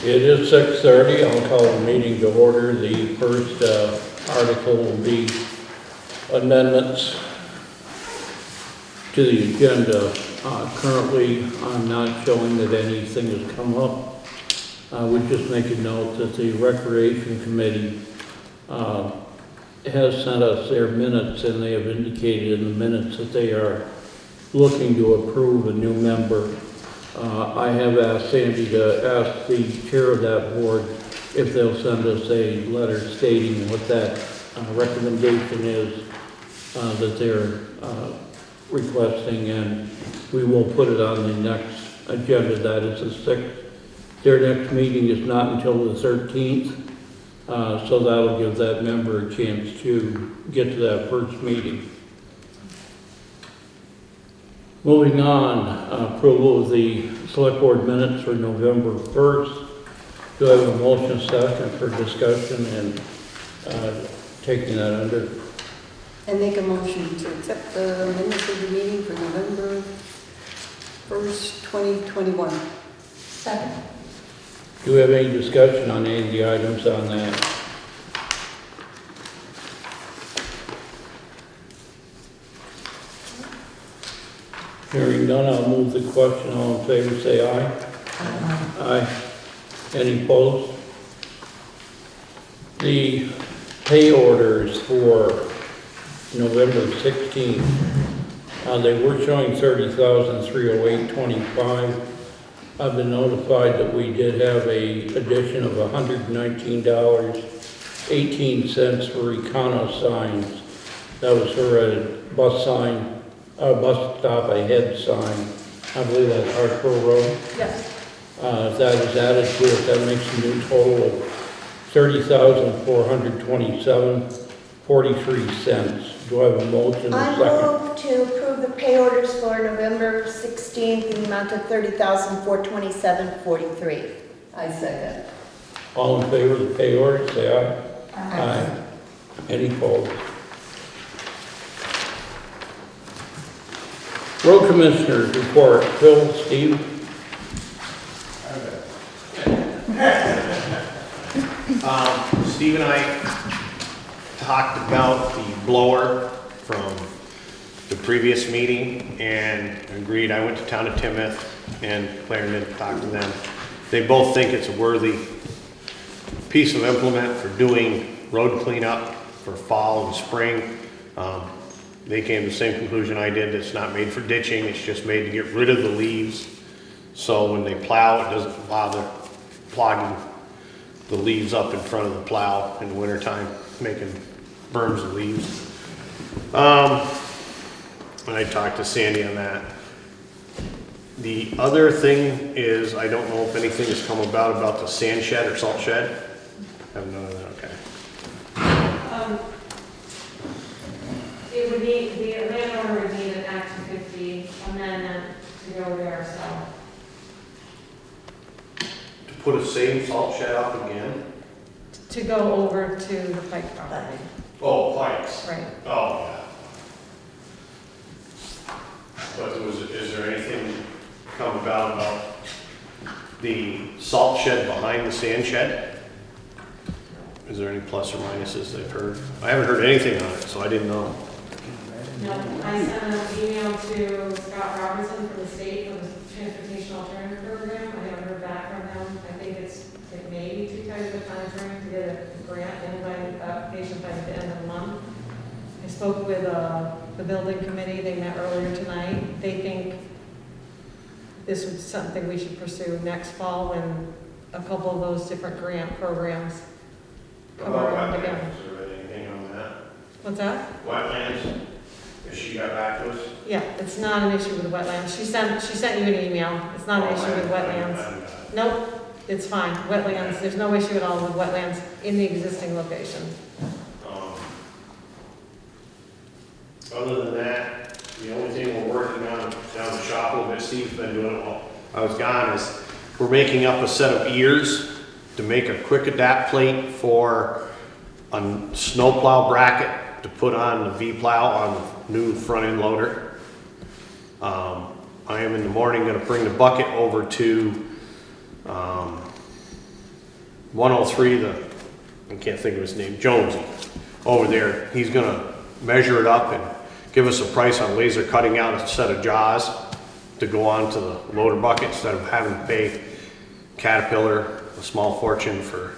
It is 6:30. I'll call the meeting to order. The first article will be amendments to the agenda. Currently, I'm not showing that anything has come up. I would just make a note that the Recreation Committee has sent us their minutes, and they have indicated in the minutes that they are looking to approve a new member. I have asked Sandy to ask the chair of that board if they'll send us a letter stating what that recommendation is that they're requesting, and we will put it on the next agenda. That is the 6th. Their next meeting is not until the 13th, so that'll give that member a chance to get to that first meeting. Moving on, approval of the Selectboard Minutes for November 1st. Do I have a motion second for discussion and taking that under? I make a motion to accept the minutes of the meeting for November 1st, 2021. Second. Do we have any discussion on any of the items on that? Hearing none, I'll move the question. All in favor, say aye. Aye. Aye. Any opposed? The pay orders for November 16th, they were showing $30,308.25. I've been notified that we did have a addition of $119.18 for Econo signs. That was for a bus stop ahead sign. I believe that's Hartford Road. Yes. If that is added to it, that makes a new total of $30,427.43. Do I have a motion and a I second? move to approve the pay orders for November 16th in the amount of $30,427.43. I second. All in favor of the pay order, say aye. Aye. Any opposed? Road Commissioners report. Phil, Steve? Steve and I talked about the blower from the previous meeting and agreed. I went to town of Timoth and Clarendon to talk to them. They both think it's a worthy piece of implement for doing road cleanup for fall and spring. They came to the same conclusion I did. It's not made for ditching. It's just made to get rid of the leaves. So when they plow, it doesn't bother clogging the leaves up in front of the plow in the wintertime, making berms of leaves. And I talked to Sandy on that. The other thing is, I don't know if anything has come about the sand shed or salt shed. I have none of that, okay. It would need, the landowner would need an Act 250 amendment to go there, so. To put a same salt shed up again? To go over to the Pike property. Oh, pikes. Right. Oh, yeah. But is there anything come about the salt shed behind the sand shed? Is there any plus or minuses they've heard? I haven't heard anything on it, so I didn't know. No, I sent an email to Scott Robinson from the state for the Transportation Alternative Program. I haven't heard back from them. I think it may be too tight of a time frame to get a grant in by application by the end of the month. I spoke with the building committee. They met earlier tonight. They think this was something we should pursue next fall when a couple of those different grant programs come around again. Is there anything on that? What's that? Wetlands? Has she got back to us? Yeah, it's not an issue with wetlands. She sent you an email. It's not an issue with wetlands. Nope, it's fine. Wetlands, there's no issue at all with wetlands in the existing location. Other than that, the only thing we're working on down the shop a little bit, Steve's been doing it while I was gone, is we're making up a set of ears to make a quick adapt plate for a snowplow bracket to put on the V-plow on the new front end loader. I am in the morning going to bring the bucket over to 103, I can't think of his name, Jonesy, over there. He's gonna measure it up and give us a price on laser cutting out a set of jaws to go onto the loader bucket instead of having to pay Caterpillar a small fortune for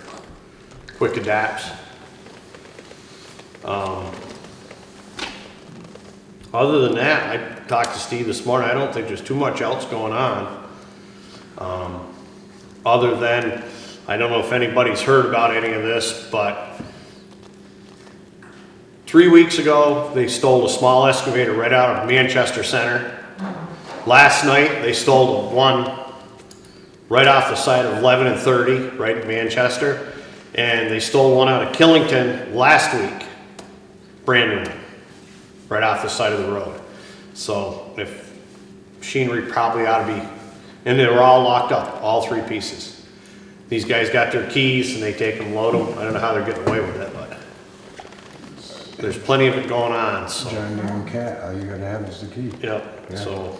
quick adapts. Other than that, I talked to Steve this morning. I don't think there's too much else going on. Other than, I don't know if anybody's heard about any of this, but 3 weeks ago, they stole a small excavator right out of Manchester Center. Last night, they stole one right off the side of 11 and 30, right in Manchester. And they stole one out of Killington last week, brand new one, right off the side of the road. So if machinery probably ought to be, and they were all locked up, all 3 pieces. These guys got their keys and they take them, load them. I don't know how they're getting away with it, but there's plenty of it going on, so. John Doe cat, all you gotta have is the key. Yep, Yeah. so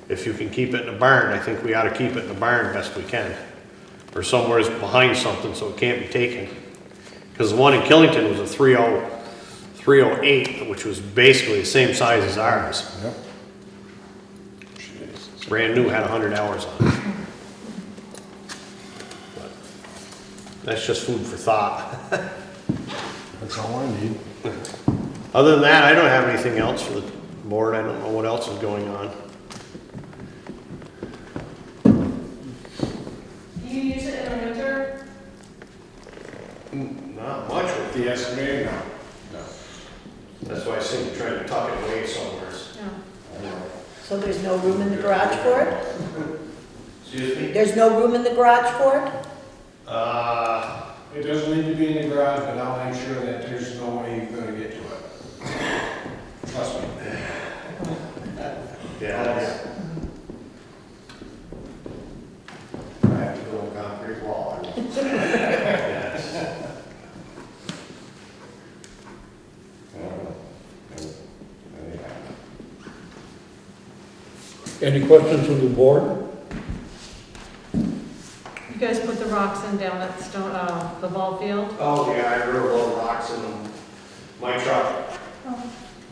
if you can keep it in the barn, I think we ought to keep it in the barn best we can. Or somewhere behind something so it can't be taken. Because the one in Killington was a 308, which was basically the same size as ours. Yep. Brand new, had 100 hours on it. But that's just food for thought. That's all I need. Other than that, I don't have anything else for the board. I don't know what else is going on. Do you use it in the winter? Not much with the excavator now. No. That's why I seem to try to tuck it away somewhere. No. So there's no room in the garage for it? Excuse me? There's no room in the garage for it? It doesn't need to be in the garage, but I'll make sure that there's no way you're gonna get to it. Trust me. Yeah. I have to build a concrete wall. Yes. Any questions from the board? You guys put the rocks in down at Stone, the ball field? Oh, yeah, I threw a load of rocks in my truck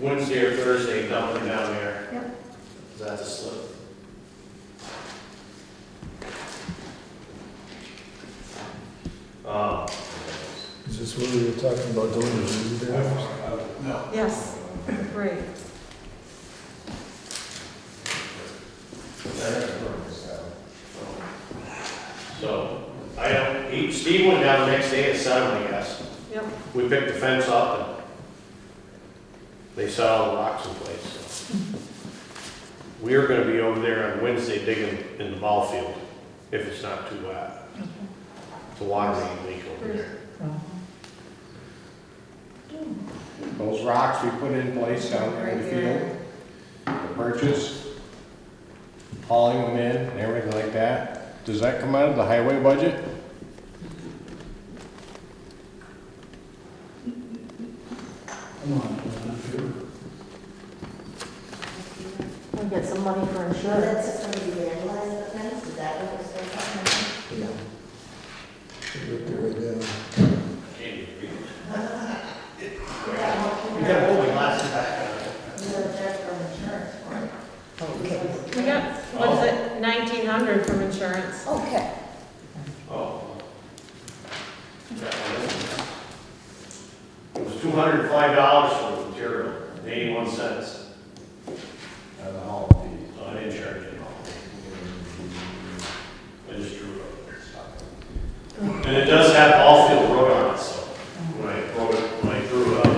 Wednesday or Thursday, dumping down there. Yep. That's a slip. Is this what we were talking about doing? No. Yes. Great. So, Steve went down the next day at 7, I guess. Yep. We picked the fence up and they set all the rocks in place, so. We are gonna be over there on Wednesday digging in the ball field, if it's not too wet. It's a water main leak over there. Those rocks we put in place down there in the field, the purchase, hauling them in and everything like that, does that come out of the highway budget? We get some money for insurance. That's going to be vandalized, the fence, is that what it's going to You gotta hold my glasses back. We got, what is it, 1,900 from insurance. Okay. Oh. It was $205 for the material, 81 cents. Out of the haul fee. I didn't charge it. I just drew it up there. And it does have all-field road on it, so when I drew it up,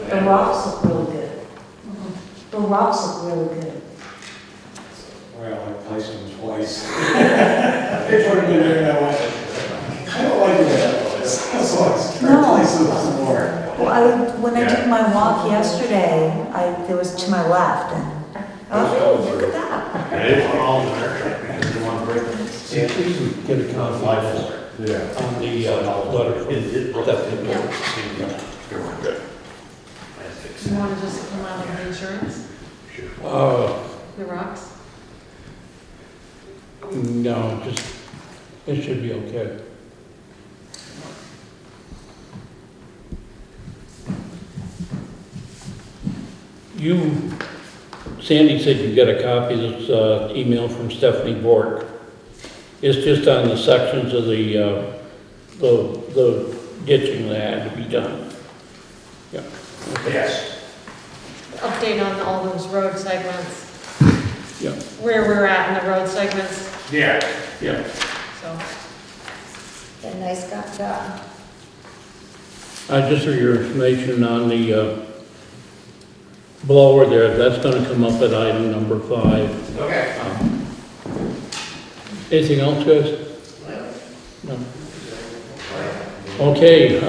The rocks look really good. The rocks look really good. Well, I placed them twice. They put them in there and I went, I don't like the way that looks. So I started placing them some more. Well, when I took my walk yesterday, there was to my left, and oh, look at that. and they put all in there because they want to break them. See, please get a copy Live of for it. Yeah. on the letter from that. You want to just come out of the insurance, the rocks? No, just, it should be okay. Sandy said you got a copy of this email from Stephanie Bork. It's just on the sections of the ditching that had to be done. Yeah. Okay. Yes. Update on all those road segments, Yeah, where we're at in the road segments, Yeah. yeah. so. And nice job. Just for your information on the blower there, that's gonna come up at item number 5. Okay. Anything else, guys? No. Okay,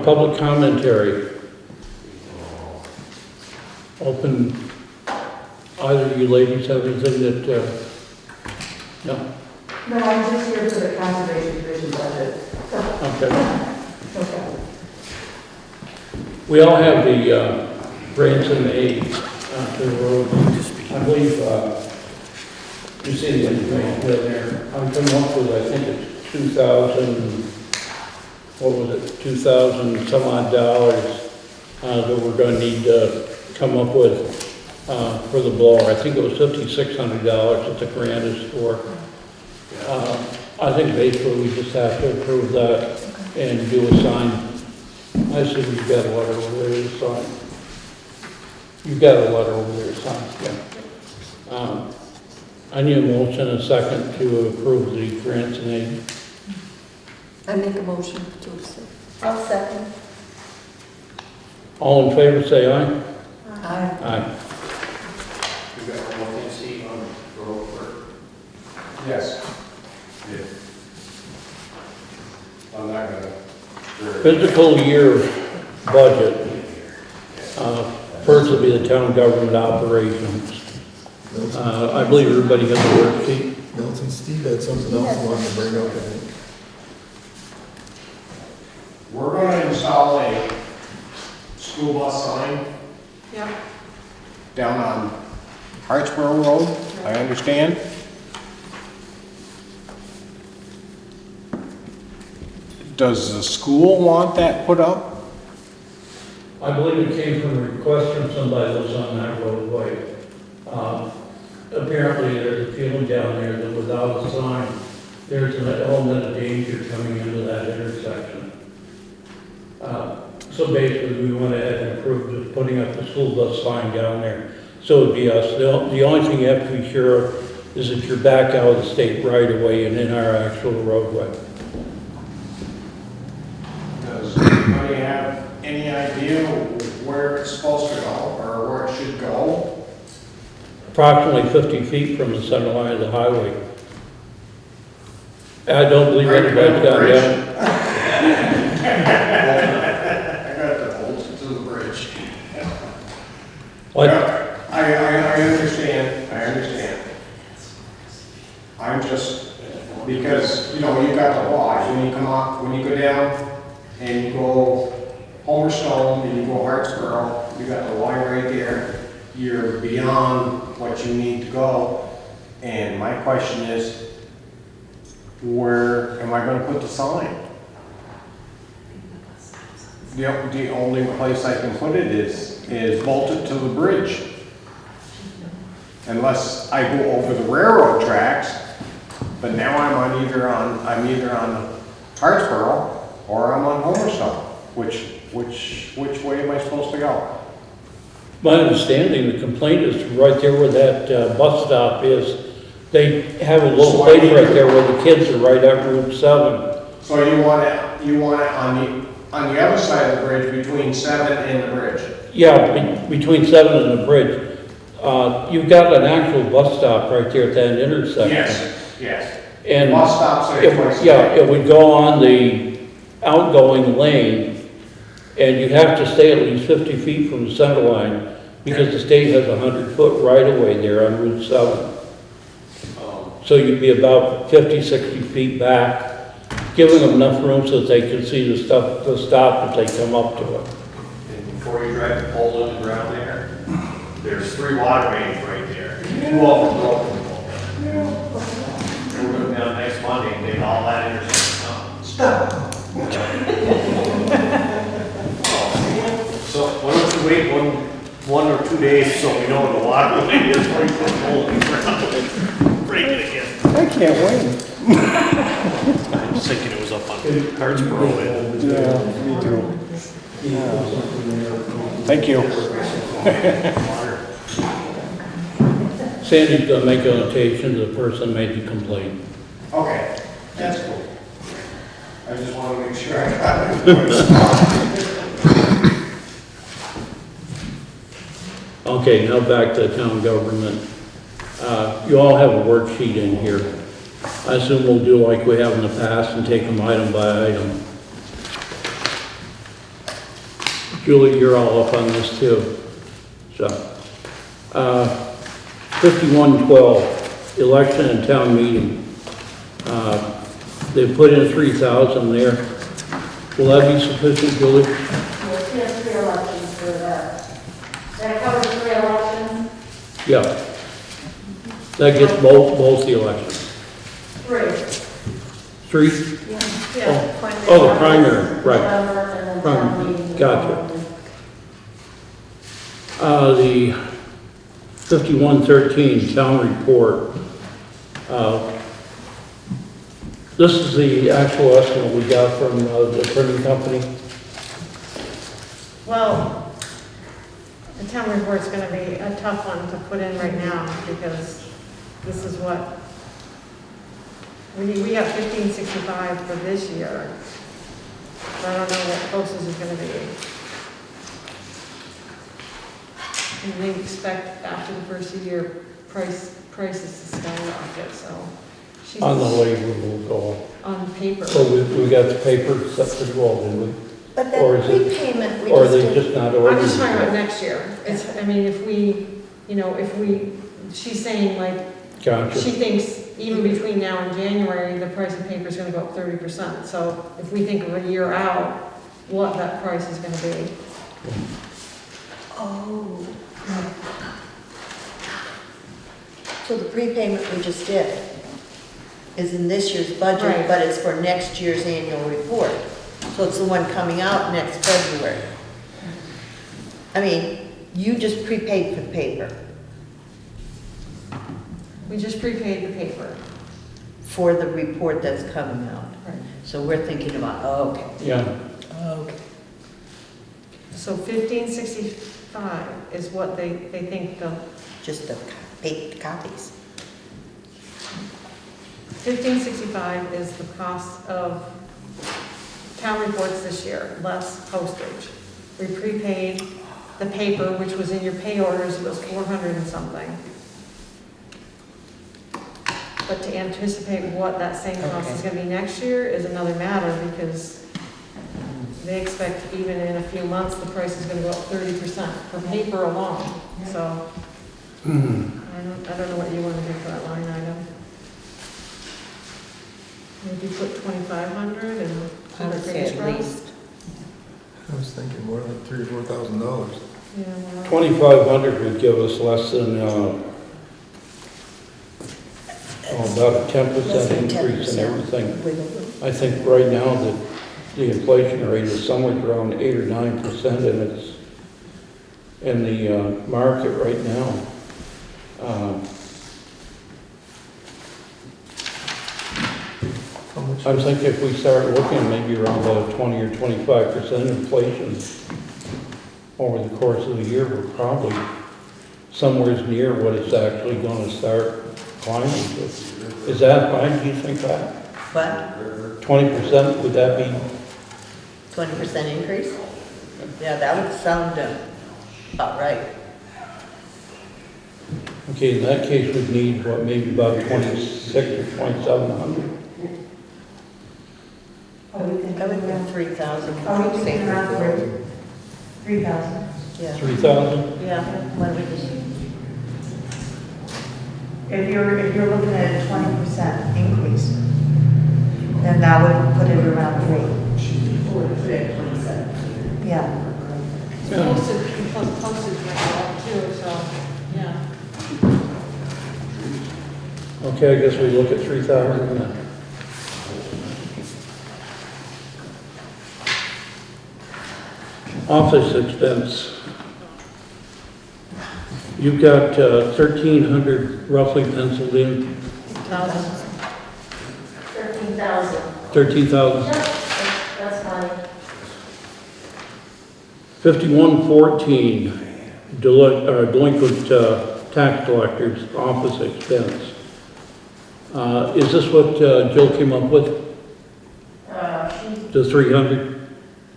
public commentary. Open, either of you ladies have anything that, no? No, I'm just here for the conservation division budget. Okay. Okay. We all have the grants and aid to the road. I believe, you see the information there. I'm coming up with, I think it's 2,000, what was it, 2,000 some odd dollars that we're going to need to come up with for the blower. I think it was $5,600 that the grant is for. I think basically we just have to approve that and do a sign. I assume you've got a letter over there to sign. You've got a letter over there to sign, yeah. I need a motion and a second to approve the grants and aid. I make a motion to accept. I'll second. All in favor, say aye. Aye. Aye. You got one more thing, Steve, on the road work? Yes. I'm not gonna. Fiscal year budget. First will be the town government operations. I believe everybody has a worksheet. Milton, Steve had something else he wanted to bring up, I think. We're gonna install a school bus sign Yep. down on Hartsboro Road, I understand. Does the school want that put up? I believe it came from a request from somebody that was on that roadway. Apparently there's a feeling down there that without a sign, there's an element of danger coming into that intersection. So basically, we went ahead and approved of putting up the school bus sign down there. So it'd be us. The only thing you have to be sure of is that you're back out of the state right away and in our actual roadway. Does anybody have any idea where it's supposed to go or where it should go? Approximately 50 feet from the center line of the highway. I don't believe anybody's got down. I got the holes to the bridge. What? I understand, I understand. I'm just, because, you know, you got the laws, when you come up, when you go down and you go Homer Stone and you go Hartsboro, you got the line right there, you're beyond what you need to go. And my question is, where am I gonna put the sign? The only place I can put it is bolted to the bridge. Unless I go over the railroad tracks, but now I'm either on Hartsboro or I'm on Homerstone. Which way am I supposed to go? My understanding, the complaint is right there where that bus stop is. They have a little place right there where the kids are right at Route 7. So you want it on the other side of the bridge between 7 and the bridge? Yeah, between 7 and the bridge. You've got an actual bus stop right there at that intersection. Yes. And Bus stops there twice a day. yeah, it would go on the outgoing lane, and you have to stay at least 50 feet from the center line because the state has a 100-foot right-of-way there on Route 7. So you'd be about 50, 60 feet back, giving them enough room so that they can see the stop if they come up to it. And before you drive the pole in the ground there's 3 water mains right there. 2 of them broken. We're going down next Monday and take all that intersection out. Stop. So why don't you wait 1 or 2 days so we know what the water line is before you put a hole in the ground. Break it again. I can't wait. I was thinking it was up on Hartsboro. Yeah, me too. Thank you. Sandy's gonna make a notation, the person made the complaint. Okay, that's cool. I just want to make sure I got it. Okay, now back to town government. You all have a worksheet in here. I assume we'll do like we have in the past and take them item by item. Julie, you're all up on this too. So, 5112, election and town meeting. They put in 3,000 there. Will that be sufficient, Julie? Yes, we have 3 elections for that. That covers 3 elections? Yeah. That gets both the elections. 3. 3? Yeah. Oh, the primary, right. November and then town Primary, meeting. gotcha. The 5113 town report. This is the actual estimate we got from the printing company. Well, the town report's gonna be a tough one to put in right now, because this is what, we have 1565 for this year. But I don't know what closest is gonna be. And they expect after the first year, prices to skyrocket, so. she's- On the labor will go up. On paper. So we got the paper set pretty well, didn't we? But Or that is it- prepayment, we Or are just they did. just not ordering? I'm just talking about next year. It's, I mean, if we, she's saying like, Gotcha. she thinks even between now and January, the price of paper is gonna go up 30%. So if we think of a year out, what that price is gonna be. Oh. So the prepayment we just did is in this year's budget, Right. but it's for next year's annual report. So it's the one coming out next February. I mean, you just prepaid for the paper We just prepaid the paper. for the report that's coming out. Right. So we're thinking about, oh, okay. Yeah. Okay. So 1565 is what they think the, Just the paper copies. 1565 is the cost of town reports this year, less postage. We prepaid the paper, which was in your pay orders, it was 400 and something. But to anticipate what that same cost is gonna be next year is another matter, because they expect even in a few months, the price is gonna go up 30% for paper alone. So, I don't know what you wanna do for that line item. Maybe put 2,500 and I keep would it say fingers at crossed. least. I was thinking more like $3,000 or $4,000. Yeah, well, 2,500 would give us less than, about a 10% increase in everything. I think right now that the inflation rate is somewhere around 8 or 9%, and it's in the market right now. How much? I'm thinking if we start looking maybe around about 20 or 25% inflation over the course of the year, we're probably somewhere near what it's actually going to start climbing to. Is that fine, do you think that? What? 20%, would that be? 20% increase? Yeah, that would sound about right. Okay, in that case, we'd need, what, maybe about 26 or 2,700? Are we thinking I would around, think 3,000. are we thinking around 3,000? Yeah, 3,000? yeah, why don't we just, If you're looking at a 20% increase, then that would put it around 3. Yeah. Postage, plus postage might go up too, so, yeah. Okay, I guess we look at 3,000 then. Office expense. You've got 1,300 roughly penciled in, 13,000. 13,000. Yep, that's fine. 5114, delinquent tax collector's office expense. Is this what Jill came up with, the 300?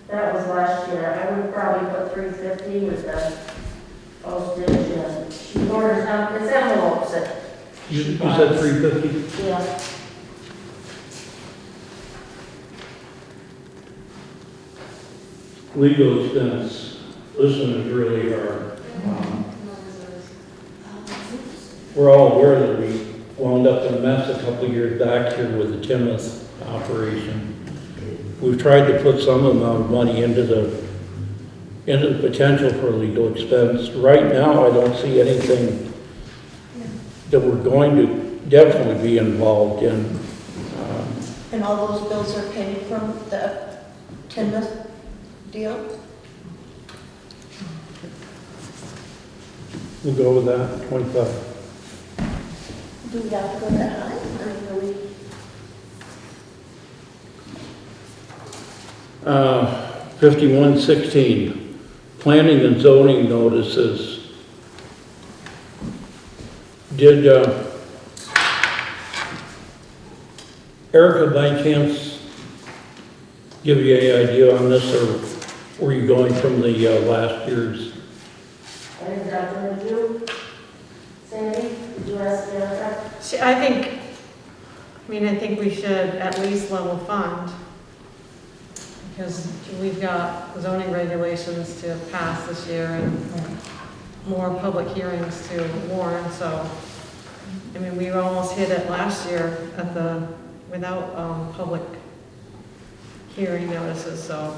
That was last year. I would probably put 350 with the postage and she orders out, it's envelopes that You she said buys. 350? Yeah. Legal expense, this one is really hard. We're all aware that we wound up in a mess a couple of years back here with the Timoth operation. We've tried to put some amount of money into the potential for legal expense. Right now, I don't see anything that we're going to definitely be involved in. And all those bills are paid from the Timoth deal? We'll go with that, 25. Do we have to go that high? Or are we? 5116, planning and zoning notices. Did Erica by chance give you any idea on this, or were you going from the last year's? I think that's what you do. Sandy, did you ask the other? I think we should at least level fund, because we've got zoning regulations to pass this year and more public hearings to warn, so, we almost hit it last year without public hearing notices, so.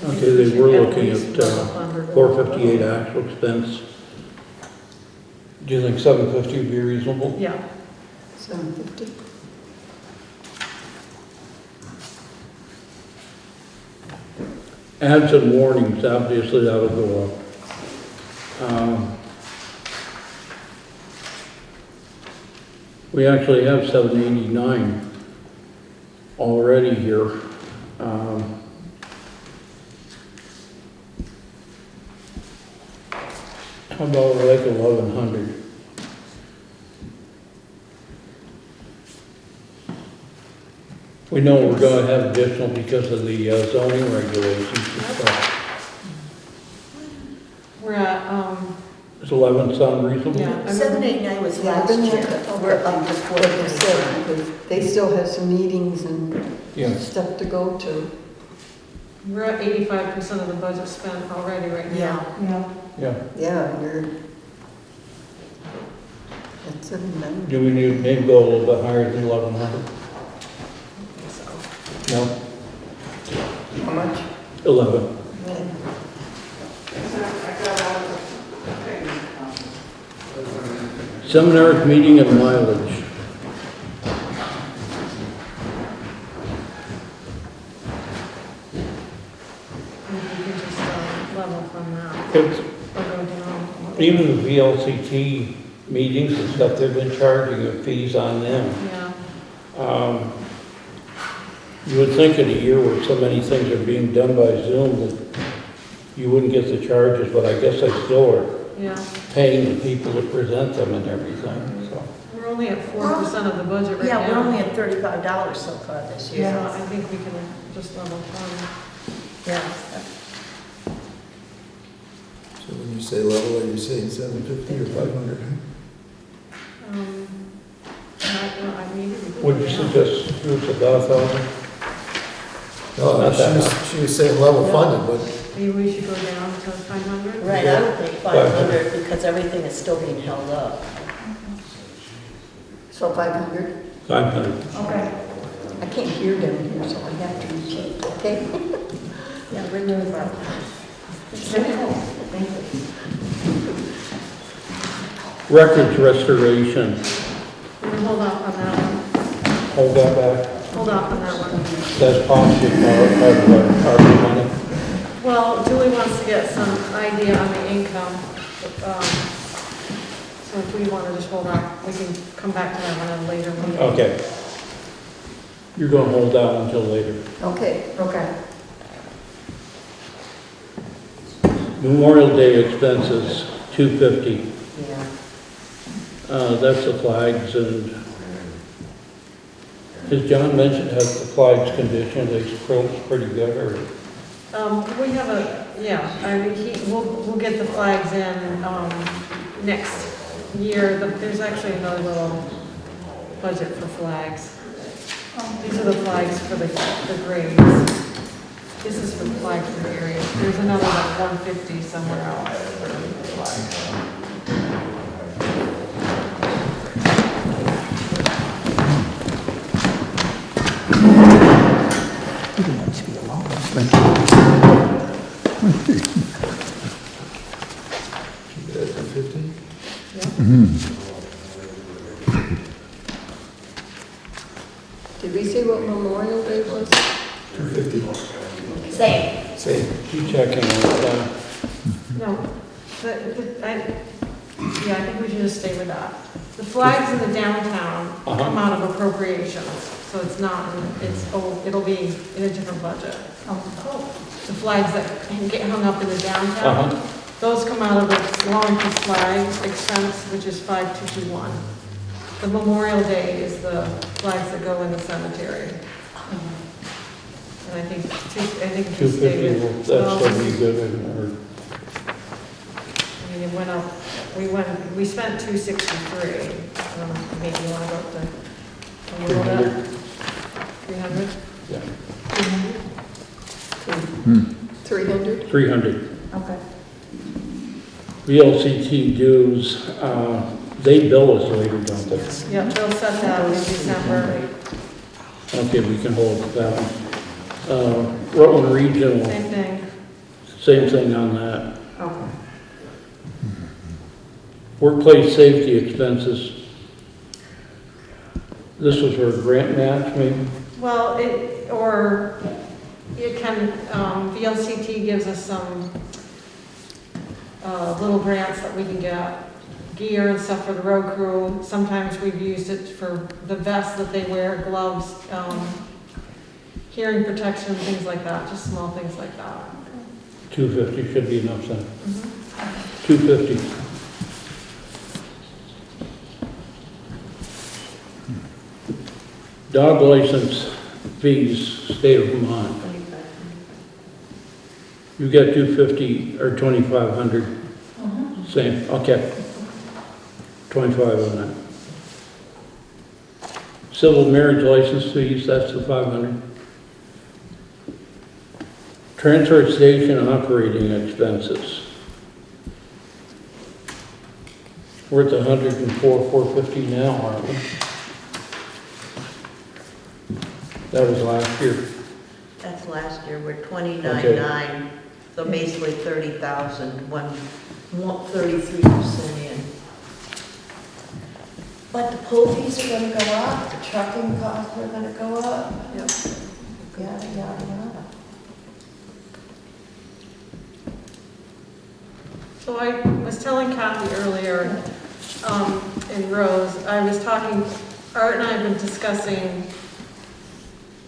Okay, they were looking at 458 actual expense. Do you think 750 would be reasonable? Yeah. 750. Ads and warnings, obviously that'll go up. We actually have 789 already here. How about like 1,100? We know we're going to have additional because of the zoning regulations and stuff. We're at, Does 11 sound reasonable? yeah. 789 was last year. We're up to 427. Because they still have some meetings and Yeah. stuff to go to. We're at 85% of the budget spent already right now. Yeah. Yeah. Yeah, you're, that's a number. Do we need maybe go a little bit higher than 1,100? So, No? How much? 11. Seminars, meeting, and mileage. we can just level from that. It's, Or go down. even the VLCT meetings and stuff, they've been charging fees on them. Yeah. You would think in a year where so many things are being done by Zoom that you wouldn't get the charges, but I guess they still are Yeah. paying the people that present them and everything, so. We're only at 4% of the budget right now. Yeah, we're only at $35 so far this year. So I think we can just level fund. Yeah. So when you say level, are you saying 750 or 500? I needed to go Would you down. suggest it's about 1,000? No, Not that she was saying level funded, but Maybe we should go down to 500? Right, I would think 500 because everything is still being held up. So 500? 500. Okay. I can't hear down here, so I have to repeat, okay? Yeah, we're doing about. Thank you. Records restoration, We'll hold off on that one. hold that back. Hold off on that one. That's possibly part of our money. Well, Well, Julie wants to get some idea on the income. So if we want to just hold off, we can come back to that one at a later meeting. Okay. You're gonna hold out until later. Okay, Okay. Memorial Day expenses, $250. Yeah. That's the flags and, as John mentioned, has the flags condition, they pretty good, or? We have we'll get the flags in, next year. There's actually another little budget for flags. These are the flags for the grades. This is for the flags for the area. There's another like 150 somewhere else for the flag. did we say what Memorial Day was? 250. Same. Same. You checking on that? No, I think we should just stay with that. The flags in the downtown come out of appropriations, so it's not, it'll be in a different budget. The flags that get hung up in the downtown, those come out of the Wallingford flag expense, which is 5221. The Memorial Day is the flags that go in the cemetery. And I think it's 250, well, that's gonna be good, or? I mean, it went up, we spent 263. Maybe you want to go up to a little bit? 300? Yeah. 300? 300. Okay. VLCT dues, they bill us later, don't they? Yeah, they'll set that in December. Okay, we can hold that one. Rutland Regional, Same thing. same thing on that. Okay. Workplace safety expenses. This was for a grant match, maybe? Well, it can, VLCT gives us some little grants that we can get, gear and stuff for the road crew. Sometimes we've used it for the vests that they wear, gloves, hearing protection, things like that, just small things like that. 250 should be enough then. 250. Dog license fees, state of Vermont. You got 250 or 2,500? Same, okay. 25 on that. Civil marriage license fees, that's the 500. Transfer station operating expenses. We're at the 104, 450 now, aren't we? That was last year. That's last year, we're 29.9, so basically 30,000, 33% in. But the poll fees are gonna go up, the trucking costs are gonna go up. Yep. Yada, yada, yada. So I was telling Kathy earlier, in Rose, I was talking, Art and I have been discussing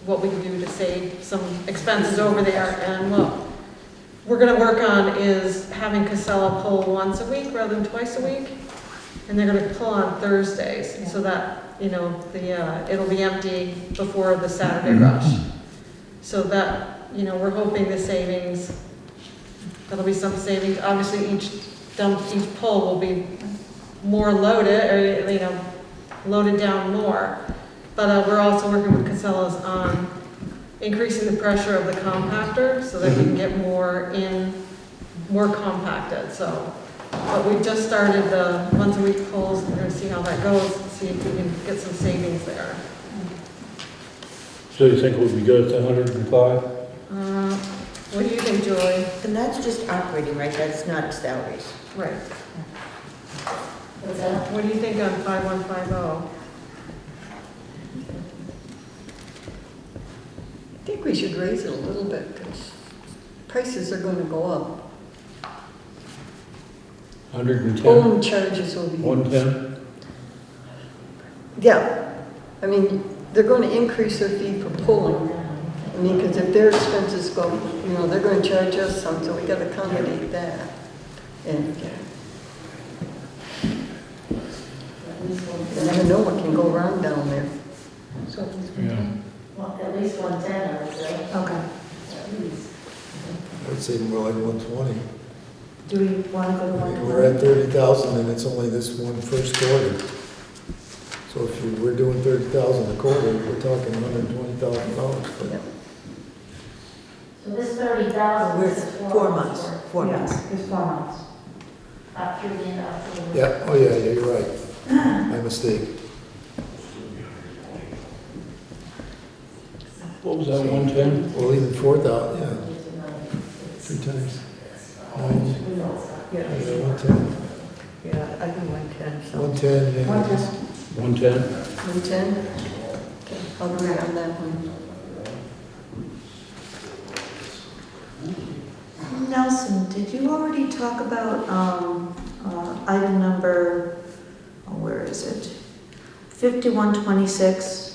what we can do to save some expenses over there, and what we're gonna work on is having Casella pull once a week rather than twice a week, and they're gonna pull on Thursdays, so that, it'll be empty before the Saturday rush. So that, we're hoping the savings, there'll be some savings, obviously each pull will be more loaded, or, loaded down more. But we're also working with Casellas on increasing the pressure of the compactor so that we can get more compacted. So, but we just started the once a week pulls, and we're going to see how that goes, see if we can get some savings there. So you think we'll be good at the 105? What do you think, Julie? And that's just operating, right? That's not salaries. Right. What's that? What do you think on 5150? I think we should raise it a little bit, because prices are gonna go up. 110, Home charges will be. 110? Yeah, I mean, they're gonna increase their fee for pulling. I mean, because if their expenses go, you know, they're gonna charge us some, so we gotta accommodate that. And you never know what can go wrong down there. Yeah. Well, at least 110, I would say. Okay. I would say more like 120. Do we want to go to I mean, 120? we're at 30,000 and it's only this one first quarter. So if we're doing 30,000 a quarter, we're talking $120,000. But Yeah. So this 30,000 We're is 4 months, 4 Yeah, months. it's 4 months. up through the end of October. yeah, oh yeah, you're right. My mistake. What was that, 110? Well, even 4,000, yeah, 3 times. 9, Yeah, 110. yeah, I think 110, so. 110, yeah. 110? 110? Okay, I'll agree on that one. Nelson, did you already talk about item number, where is it? 5126?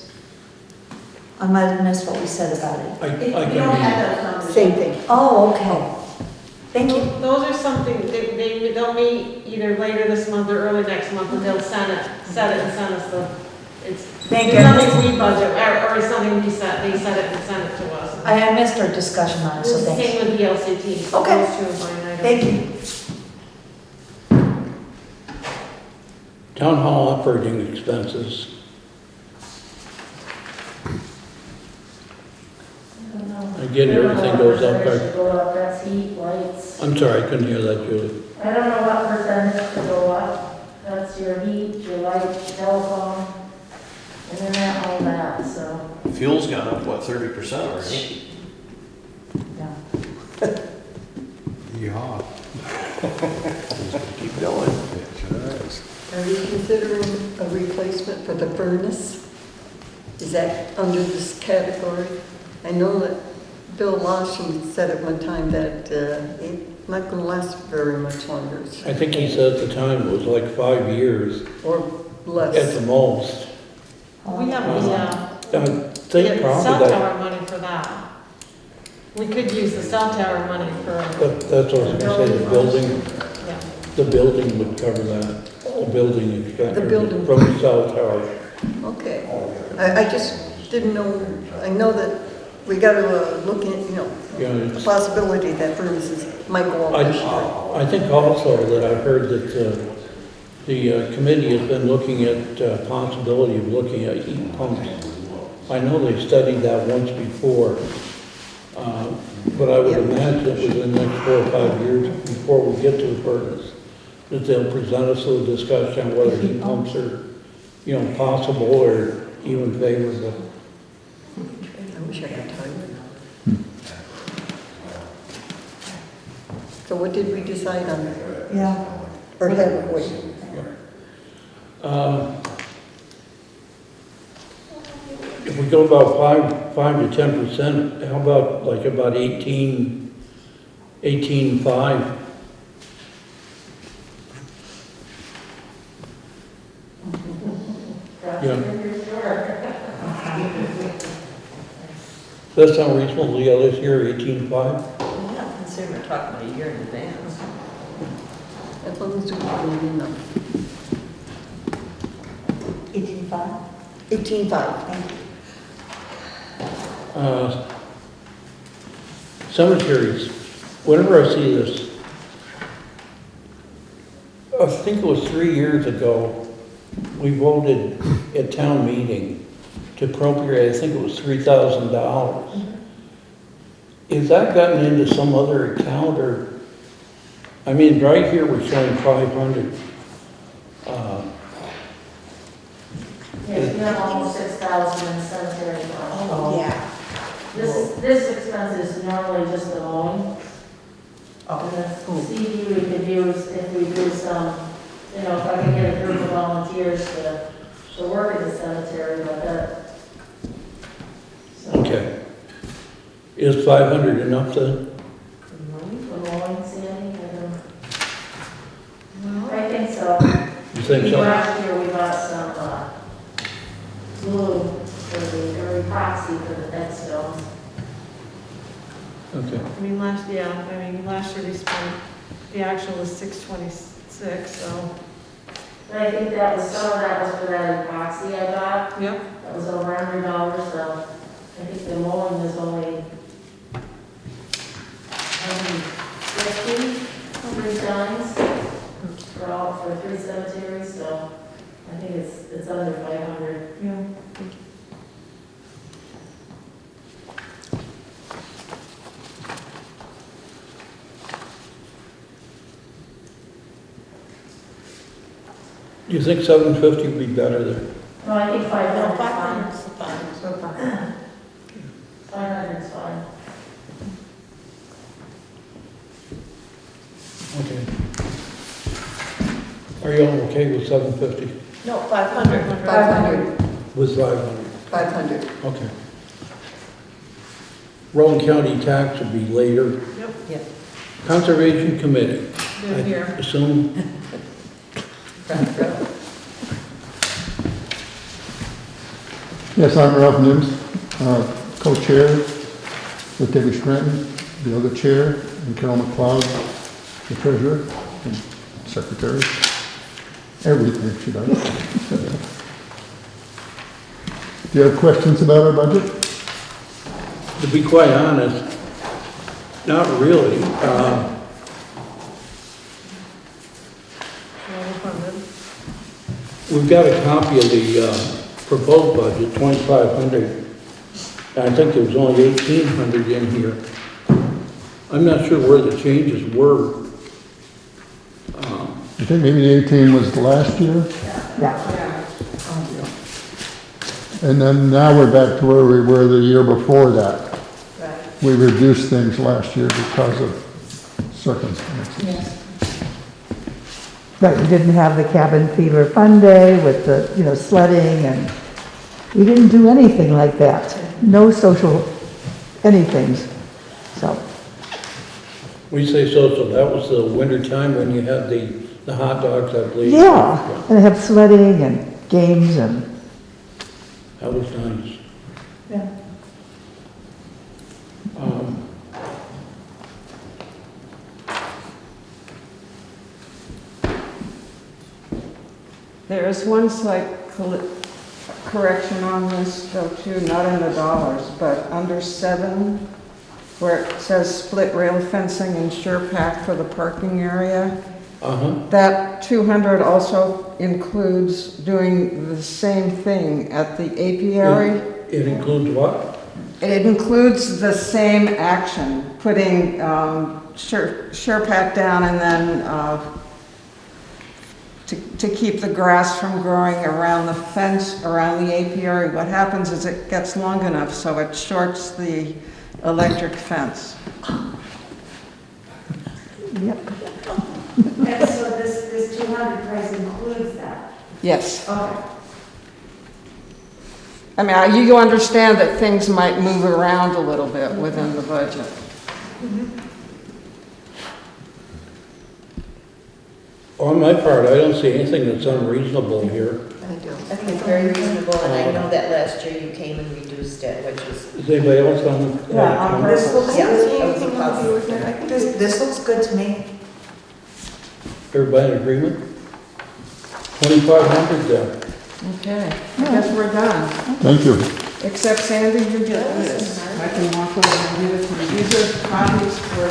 I might have missed what we said about it. I We can don't be, have those numbers. Same thing. Oh, okay. Thank you. Those are something, they'll meet either later this month or early next month, and they'll set it and send us it's Thank it's you. something we budget, or it's something they set it and send it to us. I missed our discussion on it, so thanks. Same with the LCT. Okay. Those two line items. Thank you. town hall operating expenses. I don't know. Again, I don't know everything what goes up. percentage should go up, that's heat, lights. I'm sorry, I couldn't hear that, Julie. I don't know what percentage to go up. That's your heat, your lights, your telephone, internet, all that, so. Fuel's gone up, what, 30% already? Yeah. Yeah. Keep going. Are you considering a replacement for the furnace? Is that under this category? I know that Bill Lawson said at one time that it's not going to last very much longer. I think he said at the time it was like 5 years Or at less. the most. We have, I cell think probably that, tower money for that. We could use the cell tower money for, that's what I was gonna say, yeah. the building would cover that, the building expense. The building. From the cell tower. Okay. I just didn't know, I know that we got to look at, you know, Yeah, the it's, possibility that furnaces might go up this year. I think also that I heard that the committee has been looking at possibility of looking at heat pumps. I know they studied that once before, but I would imagine it was in the next 4 or 5 years before we get to the furnace, that they'll present us with a discussion on whether heat pumps are, you know, possible or even favorable. I wish I could tell you. So what did we decide on? Yeah. Or have we? If we go about 5 to 10%, how about like about 18.5? Yeah. Does that sound reasonable, yeah, this year, 18.5? Yeah, considering we're talking about a year in advance. As long as we can, you know. 18.5? 18.5. Thank you. Cemeteries, whenever I see this, I think it was 3 years ago, we voted at town meeting to appropriate, I think it was $3,000. Is that gotten into some other account or, I mean, right here we're showing 500. Yeah, we have almost 6,000 in cemetery funds. Oh, yeah. This expense is normally just the mowing. And the CD we could use if we do some, you know, if I can get a group of volunteers to work in the cemetery, but that. So, Okay. Is 500 enough then? glue for the, or epoxy for the headstones. Okay. I mean, last year we spent, the actual was 626, so. But I think that was, some of that was for that epoxy I got. Yep. That was over $100, so I think the mowing was only 50 3 times for 3 cemeteries, so I think it's under 500. Yeah. Do you think 750 would be better there? No, I think 500 is 500 fine. is fine. 500 is fine. Okay. Are you all okay with 750? No, 500. 500, With 500? 500. Okay. Rowan County tax would be later. Yep. Conservation Committee. They're here. I assume, Yes, I'm Ralph Nims, co-chair with David Scranton, the other chair, and Carol McLeod, the treasurer and secretary. Everything she does. Do you have questions about our budget? to be quite honest, not really. We've got a copy of the proposed budget, 2,500. I think there was only 1,800 in here. I'm not sure where the changes were. I think maybe the 18 was last year, and then now we're back to where we were the year before that. Right. We reduced things last year because of circumstances. Yes. Right, we didn't have the cabin fever fun day with the, sledding, and we didn't do anything like that. No social anythings, so. We say so that was the winter time when you had the hot dogs, I believe. Yeah, and they have sledding and games and. That was nice. Yeah. There is one slight correction on this though too, not in the dollars, but under 7, where it says split rail fencing and sure pack for the parking area. That 200 also includes doing the same thing at the apiary. It includes what? It includes the same action, putting sure pack down and then to keep the grass from growing around the fence, around the apiary. What happens is it gets long enough so it shorts the electric fence. Yep. And so this 200 price includes that? Yes. Okay. I mean, you understand that things might move around a little bit within the budget. On my part, I don't see anything that's unreasonable here. I think it's very reasonable, and I know that last year you came and reduced it, which was, Is anybody else on? This looks yeah, good. that was a positive. This looks good to me. Everybody in agreement? 2,500 then. Okay, I guess we're done. Thank you. Except Sandy, you get this. I can walk over and give it to you. These are copies for the,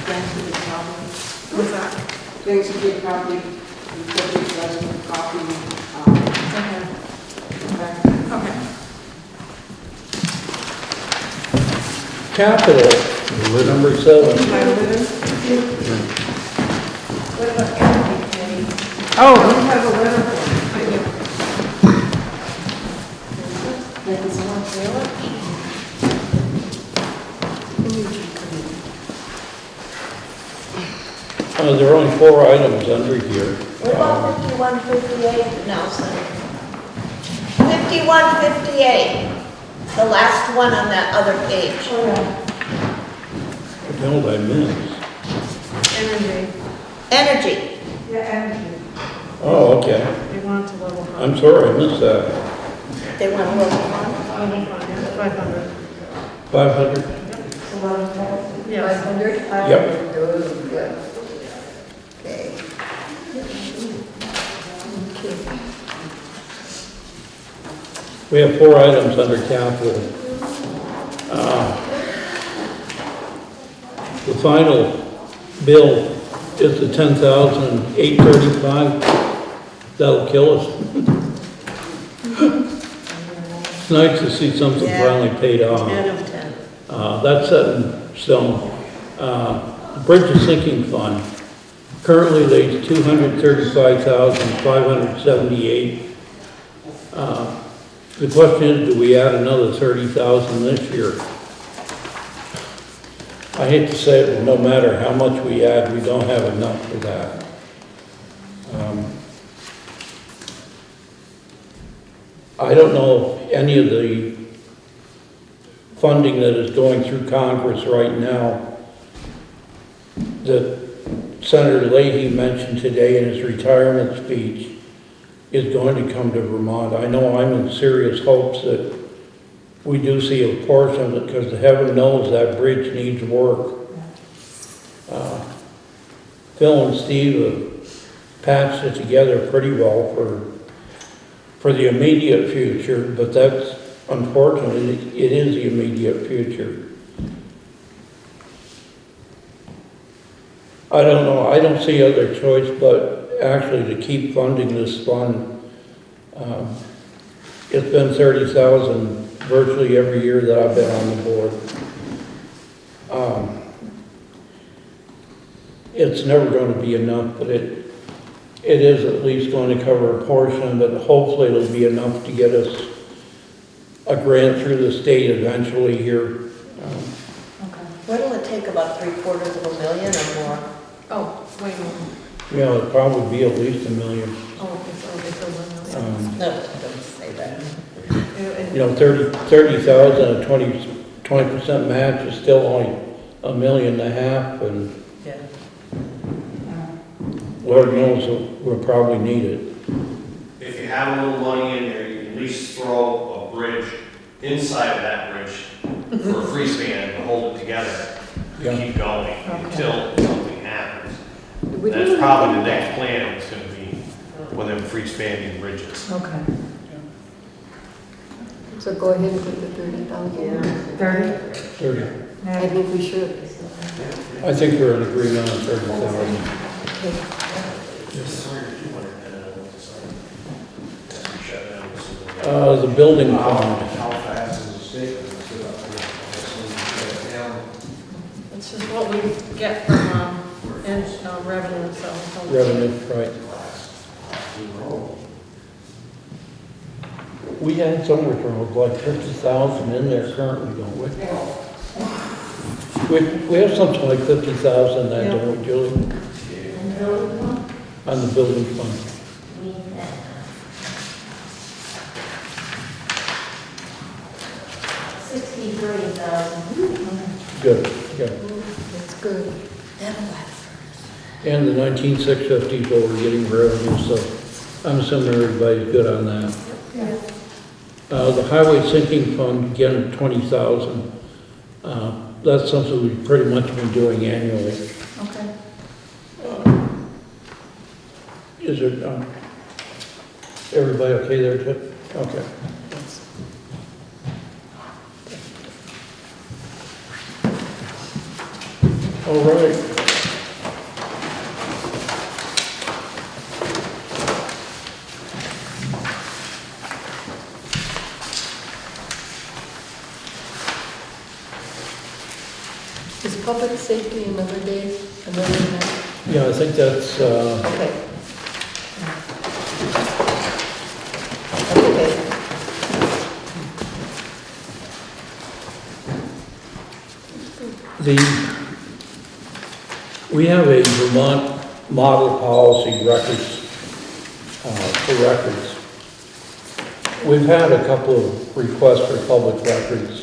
things to be copied. What's that? Things to be copied, you put these guys in a copy. Okay. Capital, we're number 7. What about energy committee? Oh, we have a letter for Does someone feel it? There are only 4 items under here. What about 5158? No, sorry. 5158, the last one on that other page. What the hell did I miss? Energy. Yeah, energy. Oh, okay. They want to level up. I'm sorry, I missed that. They want a little fun. 500. 500? 500? Yep. Good. Okay. Okay. We have 4 items under capital. The final bill is the $10,835. That'll kill us. It's nice to see something Yeah. finally paid off. 10 of 10. That's set in stone. The Bridge and Sinking Fund, currently there's $235,578. The question is, do we add another 30,000 this year? I hate to say it, but no matter how much we add, we don't have enough for that. I don't know if any of the funding that is going through Congress right now that Senator Leahy mentioned today in his retirement speech is going to come to Vermont. I know I'm in serious hopes that we do see a portion of it, because heaven knows that bridge needs work. Phil and Steve have patched it together pretty well for the immediate future, but that's, unfortunately, it is the immediate future. I don't know, I don't see other choice but actually to keep funding this fund. It's been 30,000 virtually every year that I've been on the board. It's never going to be enough, but it is at least going to cover a portion, but hopefully it'll be enough to get us a grant through the state eventually here. What'll it take, about $750,000 or more? Oh, way more. Yeah, it'll probably be at least $1 million. Oh, it's over 1 million. No, don't say that. You know, 30,000 at 20% match is still only $1.5 million, and Yeah. Lord knows we'll probably need it. If you have a little money in there, you can at least throw a bridge inside of that bridge for a freespan to hold it together Yeah. and keep going until something happens. We That's do- probably the next plan, is gonna be with them freestanding bridges. Okay. So go ahead and put the 30,000. 30? 30. I think we should. I think we're in agreement on 30,000. The building fund, How fast is the state going to put up with It's just what we get from, revenue, so. revenue, right. We had somewhere from like 50,000 in there currently, don't we? We have something like 50,000 then, don't we, Julie? On the building fund. 63,000. Good, good. That's good. And the 19,650 is what we're getting revenue, so I'm assuming everybody's good on that. The highway sinking fund, again, 20,000. That's something we've pretty much been doing annually. Okay. Is it, everybody okay there, too? Okay. All right. Is public safety another day, another night? Yeah, I think that's, Okay. Okay. we have a Vermont model policy records, for records. We've had a couple of requests for public records.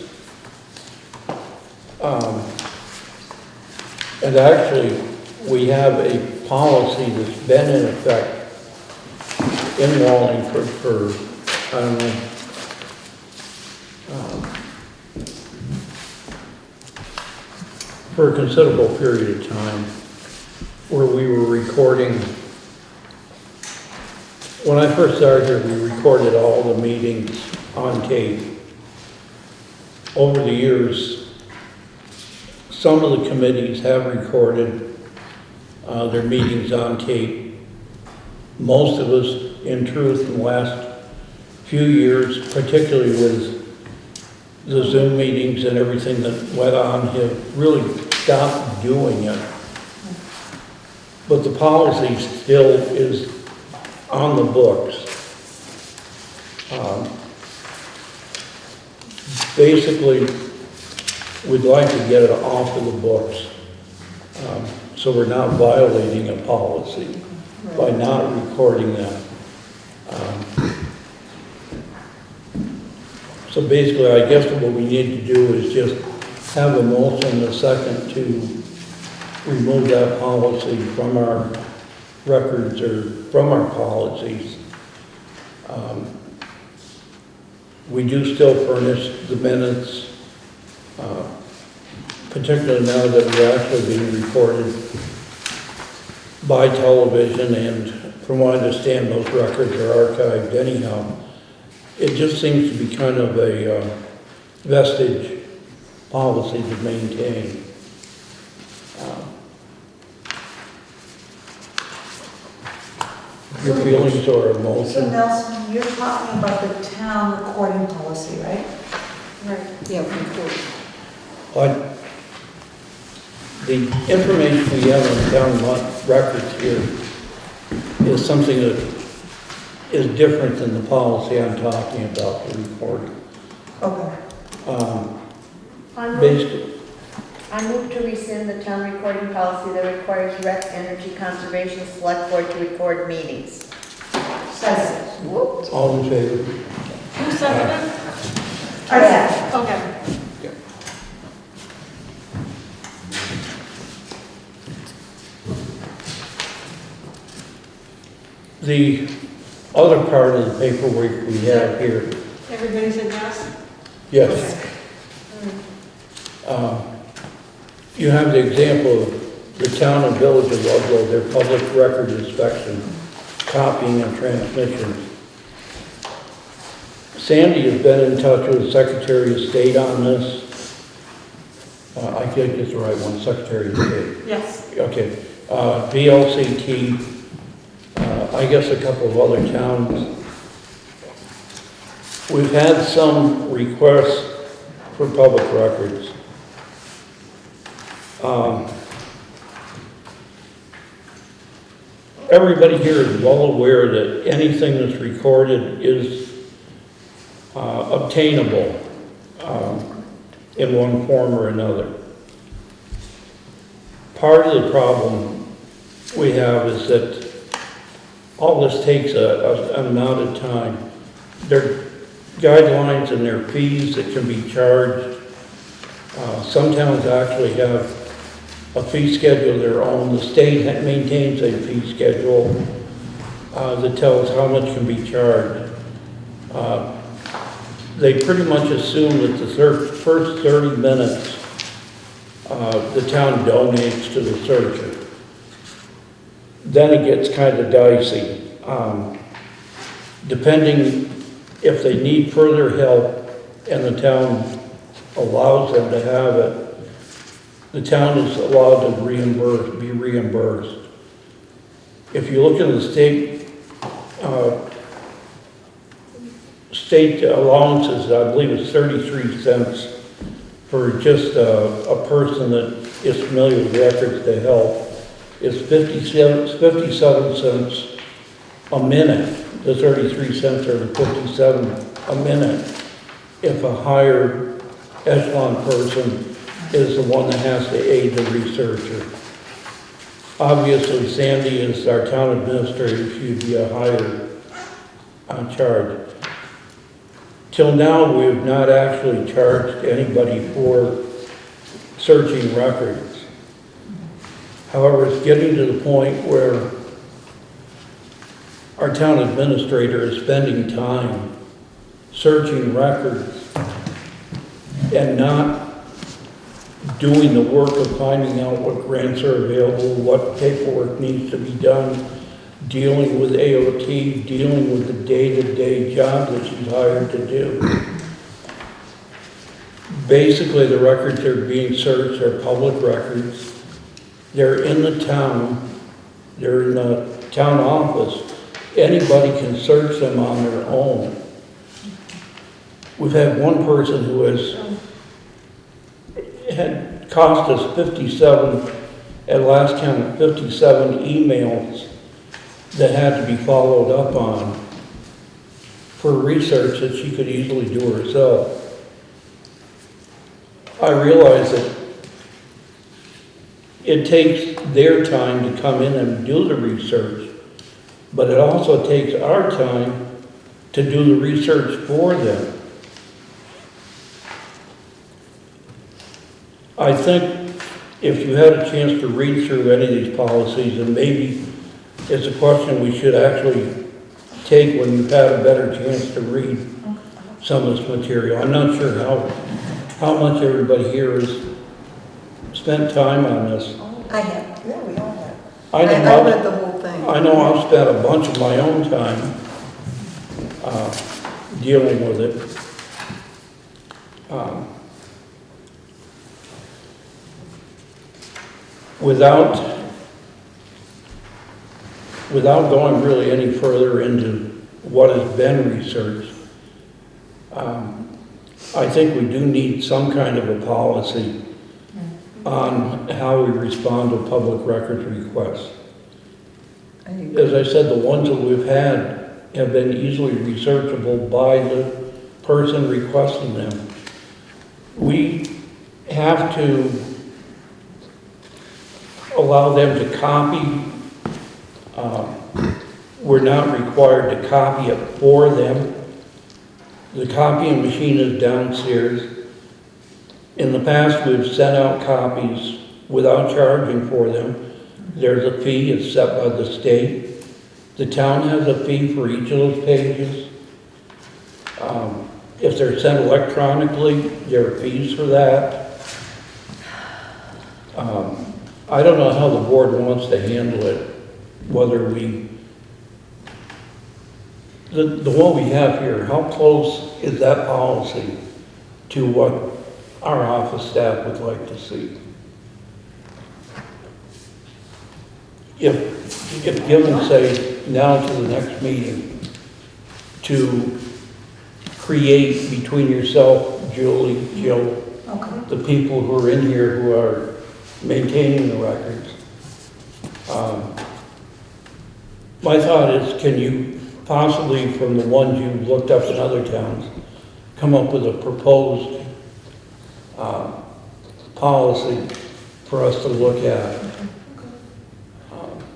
And actually, we have a policy that's been in effect in Wallingford for, I don't know, for a considerable period of time where we were recording. When I first started here, we recorded all the meetings on tape. Over the years, some of the committees have recorded their meetings on tape. Most of us, in truth, in the last few years, particularly with the Zoom meetings and everything that went on, have really stopped doing it. But the policy still is on the books. Basically, we'd like to get it off of the books, so we're not violating a policy by not recording them. So basically, I guess what we need to do is just have a motion and a second to remove that policy from our records or from our policies. We do still furnish the minutes, particularly now that we're actually being recorded by television, and from what I understand, those records are archived anyhow. It just seems to be kind of a vestige policy to maintain. Your feelings or So emotion? Nelson, you're talking about the town recording policy, right? Right. Yeah, record. The information we have on town records here is something that is different than the policy I'm talking about, the recording. Okay. Basically, I move to rescind the town recording policy that requires rec energy conservation select board to record meetings. Second. Whoops. all in favor? Who seconded? Okay. Okay. The other part of the paperwork we have here, Everybody said yes? yes. You have the example of the town and village of Ludlow, their public record inspection, copying and transmission. Sandy has been in touch with the Secretary of State on this. I think it's the right one, Secretary of State. Yes. Okay. VLCT, I guess a couple of other towns. We've had some requests for public records. Everybody here is well aware that anything that's recorded is obtainable in one form or another. Part of the problem we have is that all this takes an amount of time. There are guidelines and there are fees that can be charged. Some towns actually have a fee schedule of their own. The state maintains a fee schedule that tells how much can be charged. They pretty much assume that the first 30 minutes the town donates to the searcher. Then it gets kind of dicey. Depending if they need further help and the town allows them to have it, the town is allowed to be reimbursed. If you look at the state allowances, I believe it's 33 cents for just a person that is familiar with records to help. It's 57 cents a minute. The 33 cents or the 57 a minute if a higher echelon person is the one that has to aid the researcher. Obviously, Sandy is our town administrator. She'd be a higher charge. Till now, we have not actually charged anybody for searching records. However, it's getting to the point where our town administrator is spending time searching records and not doing the work of finding out what grants are available, what paperwork needs to be done, dealing with AOT, dealing with the day-to-day job that she's hired to do. Basically, the records that are being searched are public records. They're in the town, they're in the town office. Anybody can search them on their own. We've had one person who had cost us 57, at last count, 57 emails that had to be followed up on for research that she could easily do herself. I realize that it takes their time to come in and do the research, but it also takes our time to do the research for them. I think if you had a chance to read through any of these policies, and maybe it's a question we should actually take when you've had a better chance to read some of this material. I'm not sure how much everybody here has spent time on this. I have, yeah, we all have. I I read the whole thing. I know I've spent a bunch of my own time dealing with it. Without going really any further into what has been researched, I think we do need some kind of a policy on how we respond to public records requests. As I said, the ones that we've had have been easily researchable by the person requesting them. We have to allow them to copy. We're not required to copy it for them. The copying machine is downstairs. In the past, we've sent out copies without charging for them. There's a fee, it's set by the state. The town has a fee for each of those pages. If they're sent electronically, there are fees for that. I don't know how the board wants to handle it, whether the one we have here, how close is that policy to what our office staff would like to see? If given, say, now to the next meeting, to create between yourself, Julie, Jill, the people who are in here who are maintaining the records, my thought is, can you possibly, from the ones you've looked up in other towns, come up with a proposed policy for us to look at?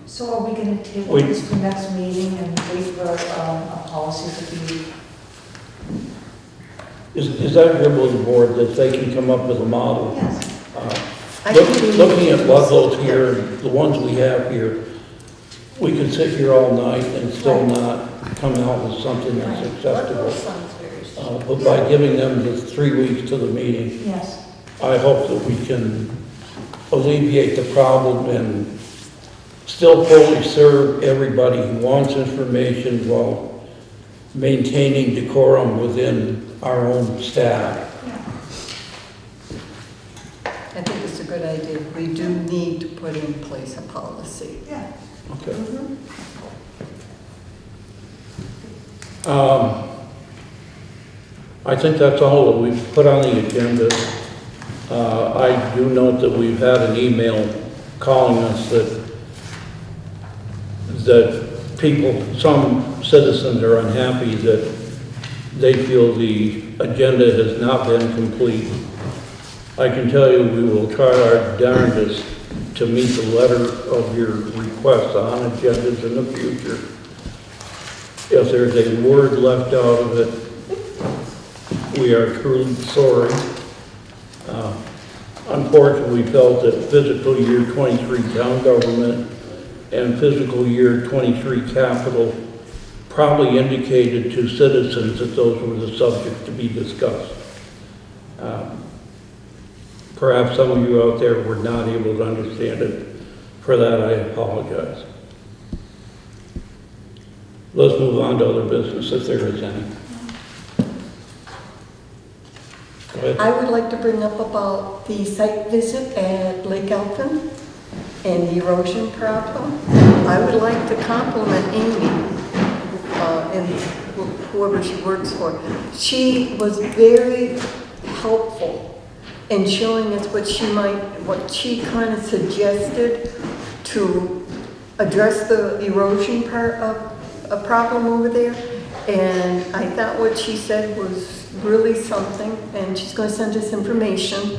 So are we gonna table this for next meeting and wait for a policy to be? Is that agreeable to the board that they can come up with a model? Yes. Looking at Ludlow's here, the ones we have here, we could sit here all night and still not come out with something that's acceptable. But by giving them the 3 weeks to the meeting, Yes. I hope that we can alleviate the problem and still fully serve everybody who wants information while maintaining decorum within our own staff. I think it's a good idea. We do need to put in place a policy. Yeah. Okay. I think that's all that we've put on the agenda. I do note that we've had an email calling us that people, some citizens are unhappy that they feel the agenda has not been complete. I can tell you we will try our darndest to meet the letter of your request on agendas in the future. If there's a word left out of it, we are truly sorry. Unfortunately, we felt that fiscal year 23 town government and fiscal year 23 capital probably indicated to citizens that those were the subjects to be discussed. perhaps some of you out there were not able to understand it. For that, I apologize. Let's move on to other business if there is any. Go ahead. I would like to bring up about the site visit at Lake Elfin and the erosion problem. I would like to compliment Amy and whoever she works for. She was very helpful in showing us what she kind of suggested to address the erosion part of a problem over there. And I thought what she said was really something, and she's going to send us information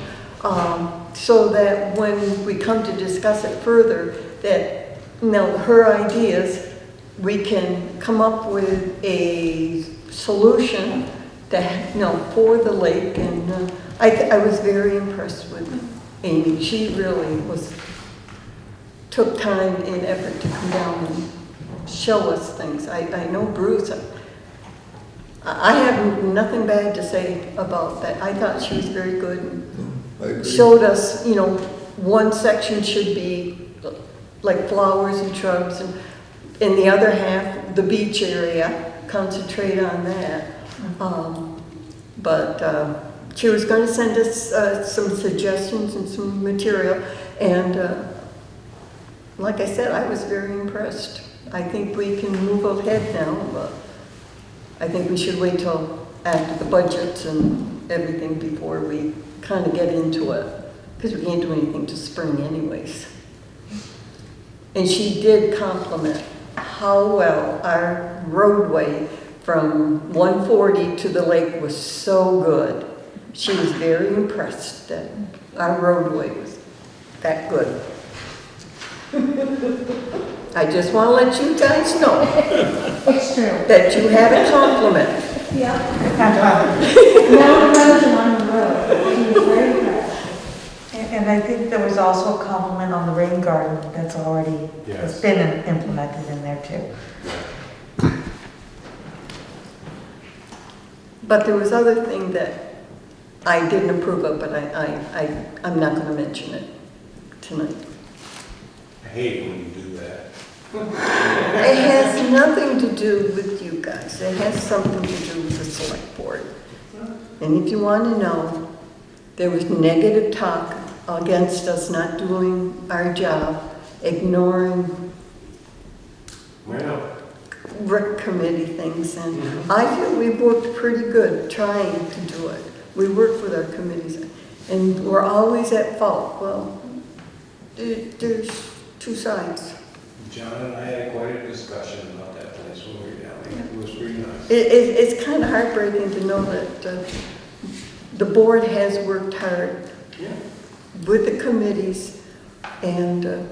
so that when we come to discuss it further, that, you know, her ideas, we can come up with a solution that, you know, for the lake. And I was very impressed with Amy. She really took time and effort to come down and show us things. I know Bruce, I have nothing bad to say about that. I thought she was very good and showed us, you know, one section should be like flowers and shrubs, and in the other half, the beach area, concentrate on that. But she was going to send us some suggestions and some material, and like I said, I was very impressed. I think we can move ahead now, but I think we should wait till after the budgets and everything before we kind of get into it, because we can't do anything till spring anyways. And she did compliment how well our roadway from 140 to the lake was so good. She was very impressed that our roadway was that good. I just want to let you guys know It's true. that you had a compliment. Yeah. No erosion on the road. She was very impressed. And I think there was also a compliment on the rain garden that's already, Yes. it's been implemented in there too. But there was other thing that I didn't approve of, but I'm not going to mention it tonight. I hate when you do that. It has nothing to do with you guys. It has something to do with the select board. And if you want to know, there was negative talk against us not doing our job, ignoring Well, rec committee things, and I feel we worked pretty good trying to do it. We worked with our committees, and we're always at fault. Well, there's two sides. John and I had quite a discussion about that place when we were down there. It was pretty nice. It's kind of heartbreaking to know that the board has worked hard with the committees, and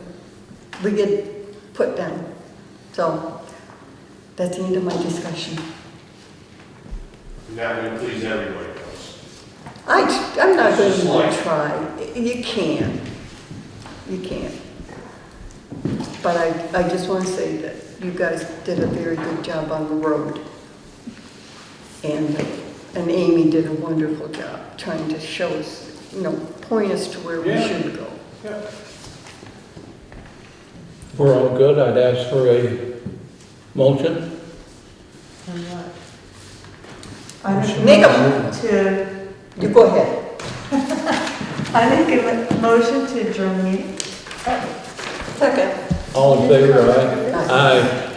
we get put down. So that's the end of my discussion. You're not going to please everybody else. I'm not going to try. You can. You can. But I just want to say that you guys did a very good job on the road. And Amy did a wonderful job trying to show us, you know, point us to where we should go. We're all good. I'd ask for a motion. I Make to, You go ahead. I make a motion to adjourn the meeting. Second. All in favor, aye? Aye.